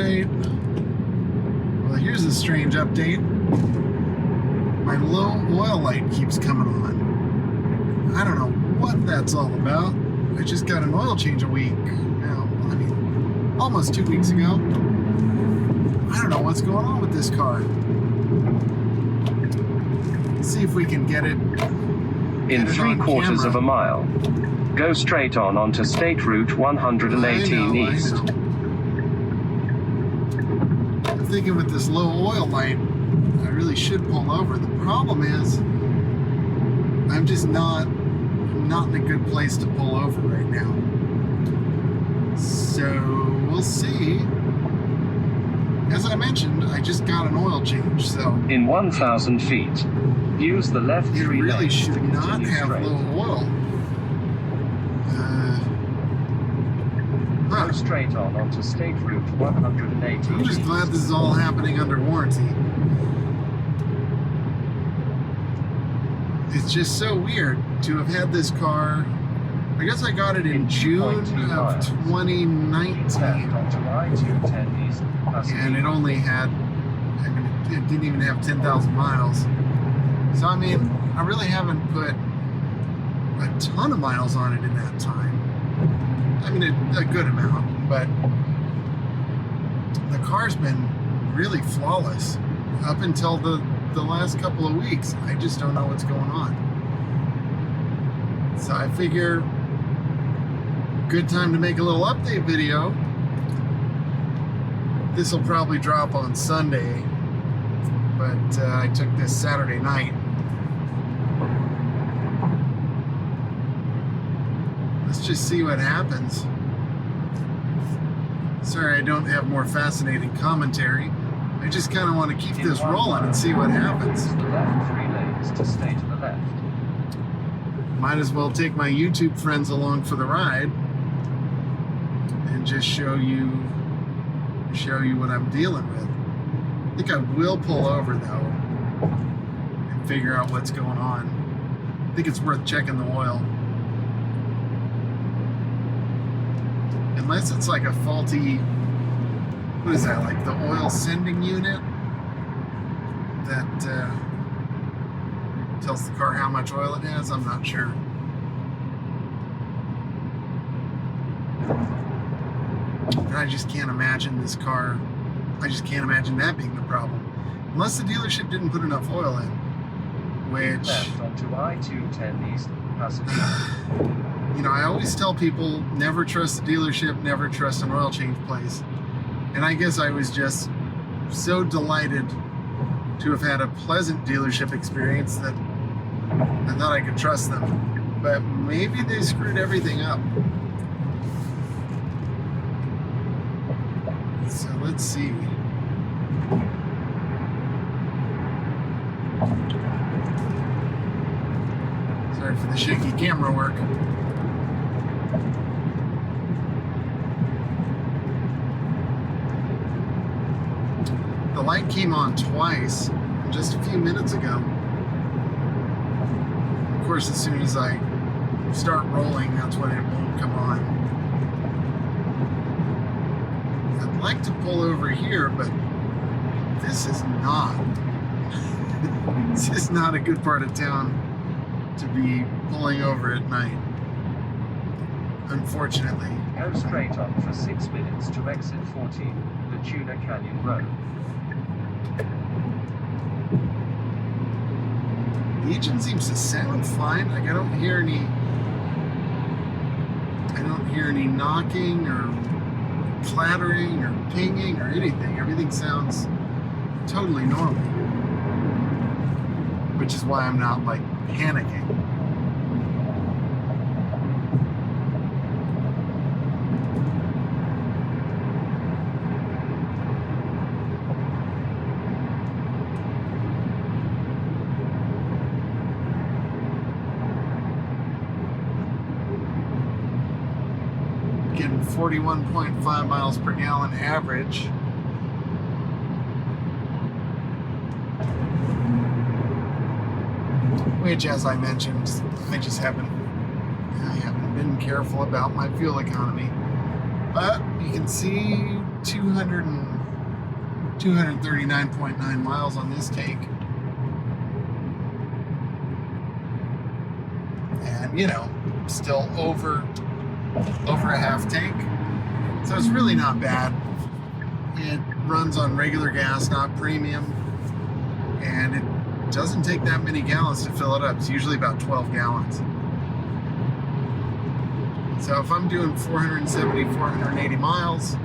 Alright. Well, here's a strange update. My low oil light keeps coming on. I don't know what that's all about. I just got an oil change a week. Now, I mean, almost 2 weeks ago. I don't know what's going on with this car. Let's see if we can get it. In 3/4 of a mile, go straight onto State Route 118 East. I'm thinking with this low oil light, I really should pull over. The problem is, I'm just not in a good place to pull over right now. So we'll see. As I mentioned, I just got an oil change, so in 1,000 feet, use the left it 3 really lanes to should not continue have straight. low oil. Go straight onto State Route 118. I'm just glad this is all happening under warranty. It's just so weird to have had this car. I guess I got it in June of 2019. And it only had, I mean, it didn't even have 10,000 miles. So, I mean, I really haven't put a ton of miles on it in that time. I mean, a good amount, but the car's been really flawless up until the last couple of weeks. I just don't know what's going on. So I figure, good time to make a little update video. This will probably drop on Sunday, but I took this Saturday night. Let's just see what happens. Sorry I don't have more fascinating commentary. I just kind of want to keep this rolling and see what happens. The left 3 lanes to stay to the left. Might as well take my YouTube friends along for the ride and just show you what I'm dealing with. I think I will pull over though and figure out what's going on. I think it's worth checking the oil. Unless it's like a faulty, what is that, like the oil sending unit that tells the car how much oil it has? I'm not sure. And I just can't imagine this car, I just can't imagine that being the problem. Unless the dealership didn't put enough oil in, which... Left onto I-210 East, passenger. You know, I always tell people, never trust the dealership, never trust an oil change place. And I guess I was just so delighted to have had a pleasant dealership experience that I thought I could trust them. But maybe they screwed everything up. So let's see. Sorry for the shaky camera work. The light came on twice just a few minutes ago. Of course, as soon as I start rolling, that's when it won't come on. I'd like to pull over here, but this is not. This is not a good part of town to be pulling over at night, unfortunately. Go straight on for 6 minutes to exit 14, the Tuna Canyon Road. The engine seems to sound fine. Like I don't hear any knocking or clattering or pinging or anything. Everything sounds totally normal, which is why I'm not like panicking. Getting 41.5 miles per gallon average. Which, as I mentioned, I haven't been careful about my fuel economy. But you can see 239.9 miles on this tank. And, you know, still over a half tank. So it's really not bad. It runs on regular gas, not premium. And it doesn't take that many gallons to fill it up. It's usually about 12 gallons. So if I'm doing 470, 480 miles,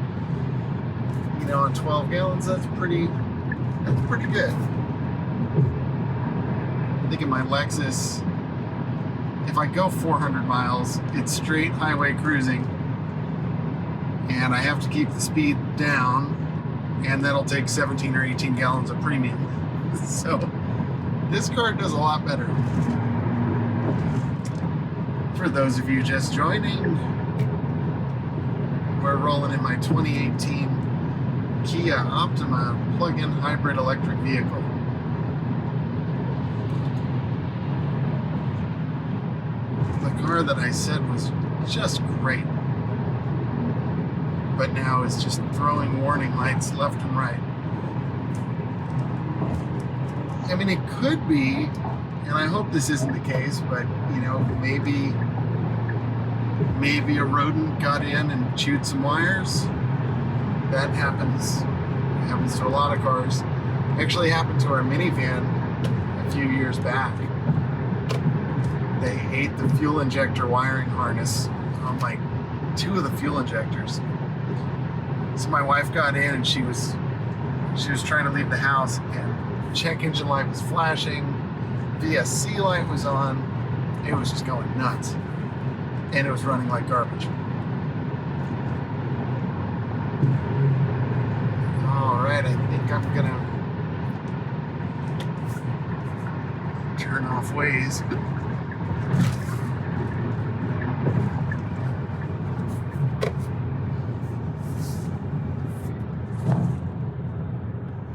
you know, on 12 gallons, that's pretty good. I think in my Lexus, if I go 400 miles, it's straight highway cruising, and I have to keep the speed down, and that'll take 17 or 18 gallons of premium. So this car does a lot better. For those of you just joining, we're rolling in my 2018 Kia Optima plug-in hybrid electric vehicle. The car that I said was just great, but now is just throwing warning lights left and right. I mean, it could be, and I hope this isn't the case, but, you know, maybe a rodent got in and chewed some wires. That happens. It happens to a lot of cars. Actually happened to our minivan a few years back. They ate the fuel injector wiring harness on like 2 of the fuel injectors. So my wife got in and she was trying to leave the house, and check engine light was flashing, VSC light was on. It was just going nuts, and it was running like garbage. All right, I think I'm gonna turn off Waze.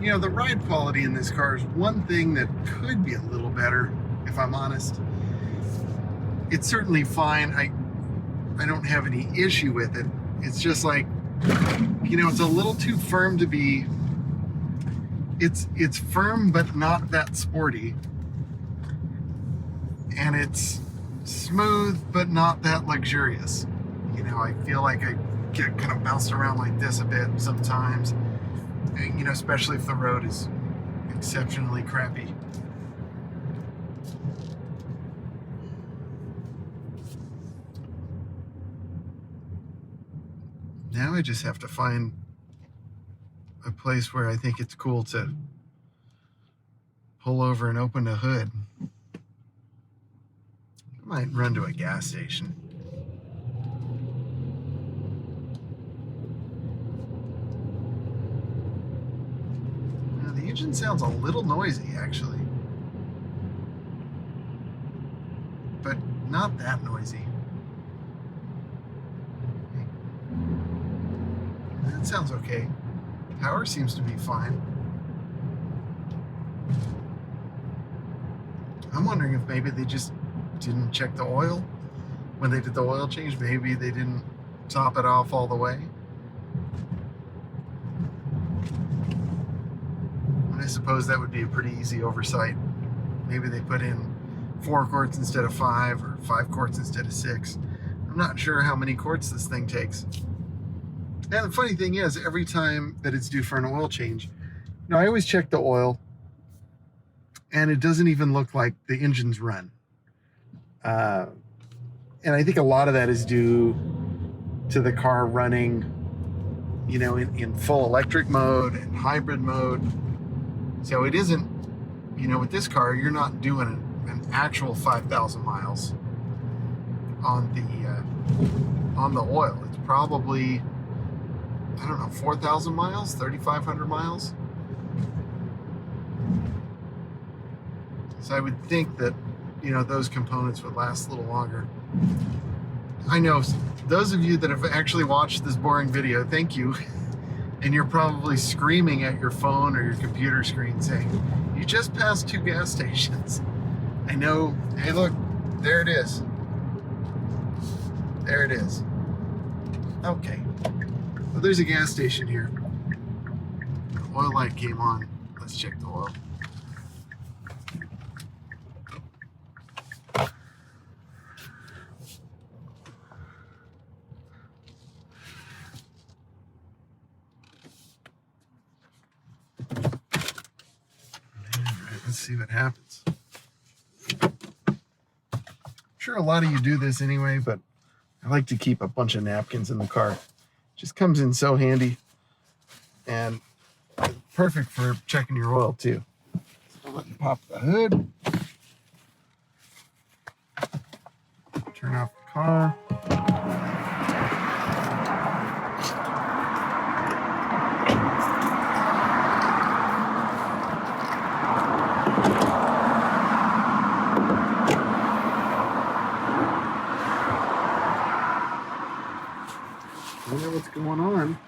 You know, the ride quality in this car is one thing that could be a little better, if I'm honest. It's certainly fine. I don't have any issue with it. It's just like, you know, it's a little too firm to be, it's firm but not that sporty. And it's smooth but not that luxurious. You know, I feel like I get kind of bounced around like this a bit sometimes. You know, especially if the road is exceptionally crappy. Now I just have to find a place where I think it's cool to pull over and open the hood. I might run to a gas station. The engine sounds a little noisy, actually, but not that noisy. That sounds okay. Power seems to be fine. I'm wondering if maybe they just didn't check the oil when they did the oil change. Maybe they didn't top it off all the way. I suppose that would be a pretty easy oversight. Maybe they put in 4 quarts instead of 5, or 5 quarts instead of 6. I'm not sure how many quarts this thing takes. And the funny thing is, every time that it's due for an oil change, now I always check the oil, and it doesn't even look like the engine's run. And I think a lot of that is due to the car running, you know, in full electric mode and hybrid mode. So it isn't, you know, with this car, you're not doing an actual 5,000 miles on the oil. It's probably, I don't know, 4,000 miles, 3,500 miles. So I would think that, you know, those components would last a little longer. I know those of you that have actually watched this boring video, thank you. And you're probably screaming at your phone or your computer screen saying, you just passed 2 gas stations. I know, hey look, there it is. There it is. Okay. Well, there's a gas station here. The oil light came on. Let's check the oil. Alright, let's see what happens. I'm sure a lot of you do this anyway, but I like to keep a bunch of napkins in the car. Just comes in so handy, and perfect for checking your oil too. So let me pop the hood, turn off the car. I don't know what's going on.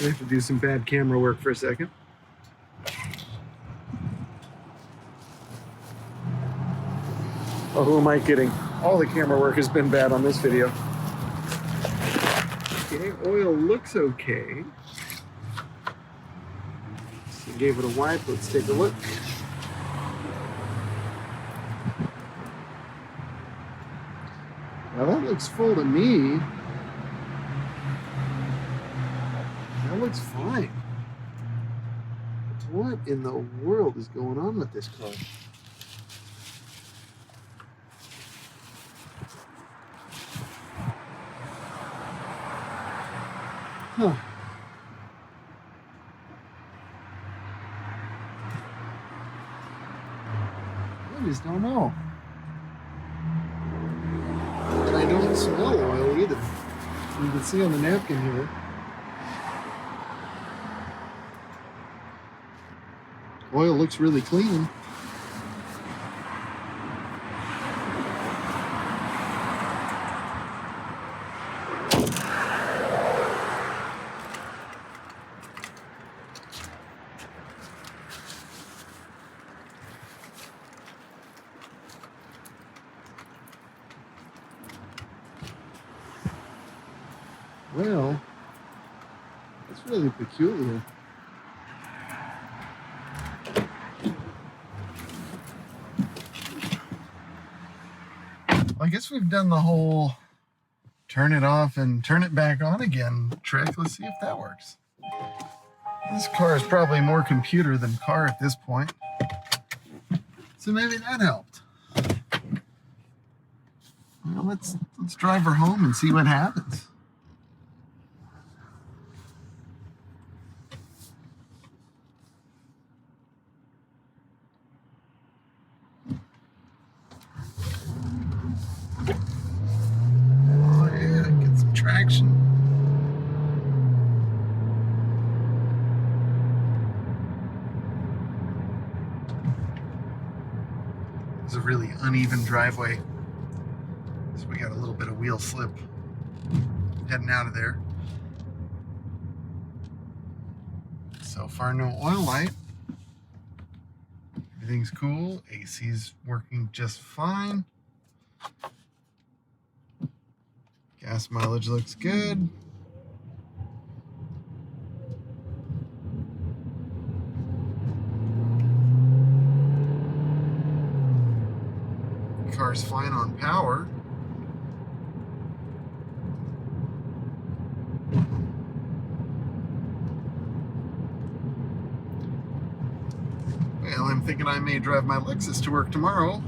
We have to do some bad camera work for a second. Oh, who am I kidding? All the camera work has been bad on this video. Okay, oil looks okay. So gave it a wipe. Let's take a look. Now that looks full to me. That looks fine. What in the world is going on with this car? Huh. I just don't know. And I don't smell oil either. You can see on the napkin here. Oil looks really clean. Well, that's really peculiar. I guess we've done the whole turn it off and turn it back on again trick. Let's see if that works. This car is probably more computer than car at this point. So maybe that helped. Well, let's drive her home and see what happens. Traction. It's a really uneven driveway, so we got a little bit of wheel slip heading out of there. So far, no oil light. Everything's cool. AC's working just fine. Gas mileage looks good. Car's fine on power. Well, I'm thinking I may drive my Lexus to work tomorrow.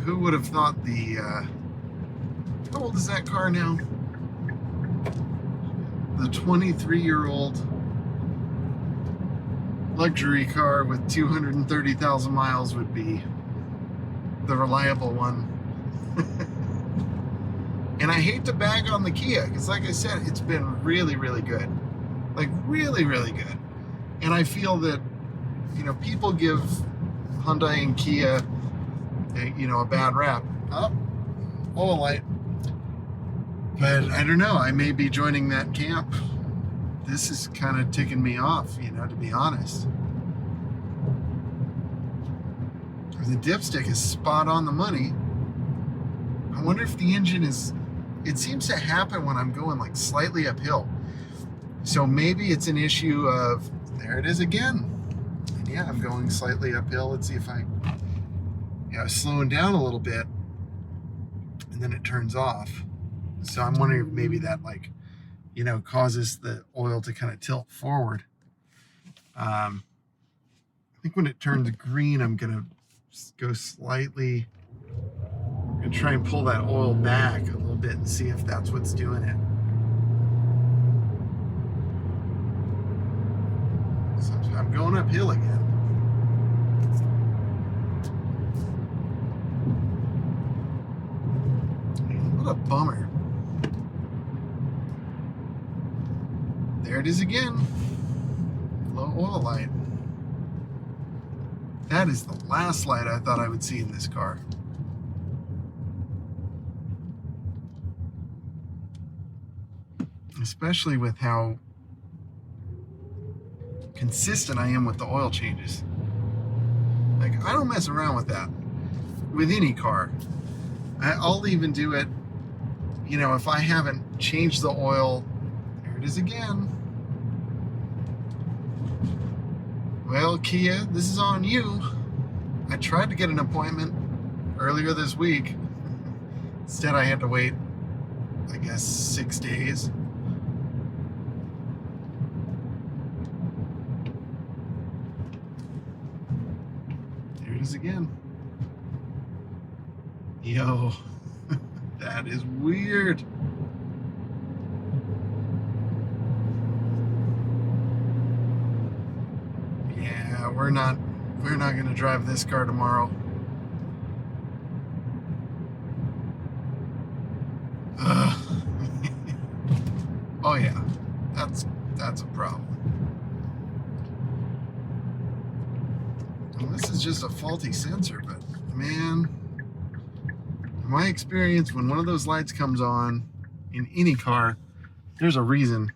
Who would have thought the, how old is that car now? The 23-year-old luxury car with 230,000 miles would be the reliable one. And I hate to bag on the Kia, because like I said, it's been really, really good. Like really, really good. And I feel that, you know, people give Hyundai and Kia a bad rap. Oh, oil light. But I don't know, I may be joining that camp. This is kind of ticking me off, to be honest. The dipstick is spot on the money. I wonder if the engine is it seems to happen when I'm going like slightly uphill. So maybe it's an issue of, there it is again. And yeah, I'm going slightly uphill. Let's see if I slowing down a little bit, and then it turns off. So I'm wondering if maybe that causes the oil to kind of tilt forward. I think when it turns green, I'm gonna go slightly. I'm gonna try and pull that oil back a little bit and see if that's what's doing it. So I'm going uphill again. What a bummer. There it is again. Low oil light. That is the last light I thought I would see in this car. Especially with how consistent I am with the oil changes. Like, I don't mess around with that with any car. I'll even do it, if I haven't changed the oil. There it is again. Well, Kia, this is on you. I tried to get an appointment earlier this week. Instead, I had to wait, I guess, 6 days. There it is again. Yo, that is weird. Yeah, we're not going to drive this car tomorrow. Oh yeah, that's a problem. Well, this is just a faulty sensor, but man, in my experience, when one of those lights comes on in any car, there's a reason.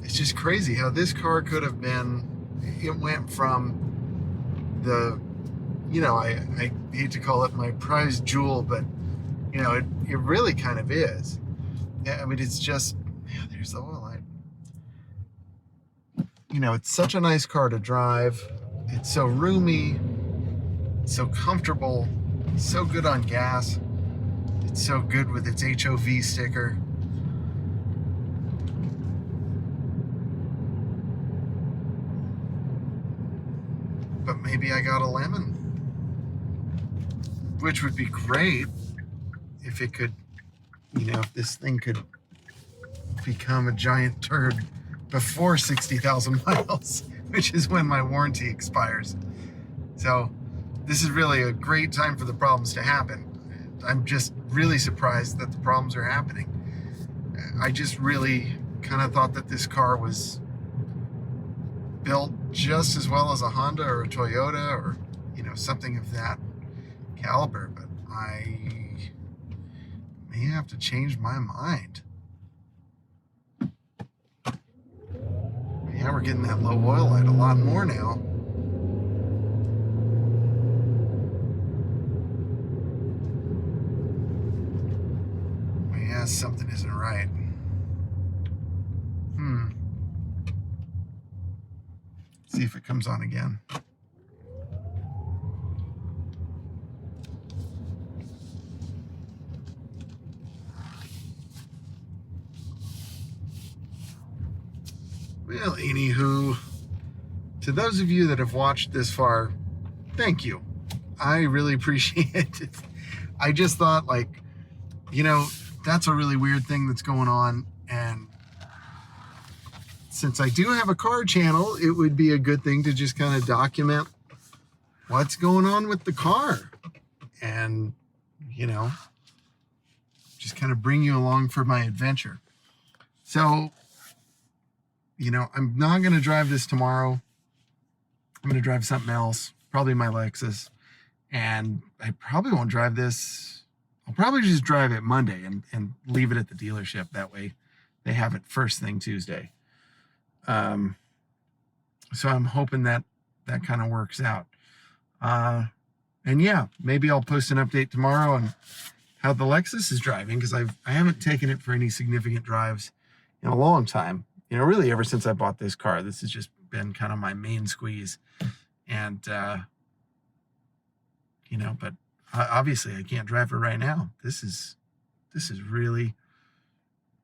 It's just crazy how this car could have been, it went from the, I hate to call it my prized jewel, but it really kind of is. I mean, it's just, there's the oil light. It's such a nice car to drive. It's so roomy, it's so comfortable, it's so good on gas. It's so good with its HOV sticker. But maybe I got a lemon, which would be great if it could, if this thing could become a giant turd before 60,000 miles, which is when my warranty expires. So this is really a great time for the problems to happen. I'm just really surprised that the problems are happening. I just really kind of thought that this car was built just as well as a Honda or a Toyota or, something of that caliber, but I may have to change my mind. Yeah, we're getting that low oil light a lot more now. Yeah, something isn't right. See if it comes on again. Well, anywho, to those of you that have watched this far, thank you. I really appreciate it. I just thought, that's a really weird thing that's going on, and since I do have a car channel, it would be a good thing to just kind of document what's going on with the car and, just kind of bring you along for my adventure. So, I'm not going to drive this tomorrow. I'm going to drive something else, probably my Lexus, and I probably won't drive this. I'll probably just drive it Monday and leave it at the dealership. That way they have it first thing Tuesday. So I'm hoping that that kind of works out. And yeah, maybe I'll post an update tomorrow on how the Lexus is driving, because I haven't taken it for any significant drives in a long time. You know, really ever since I bought this car. This has just been kind of my main squeeze. And, you know, but obviously I can't drive her right now. This is really,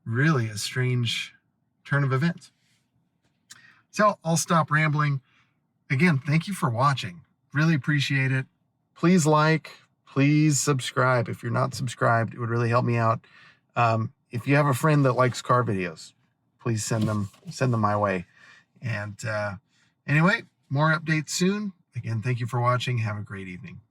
really a strange turn of events. So I'll stop rambling. Again, thank you for watching. Really appreciate it. Please like, please subscribe. If you're not subscribed, it would really help me out. If you have a friend that likes car videos, please send them my way. And anyway, more updates soon. Again, thank you for watching. Have a great evening.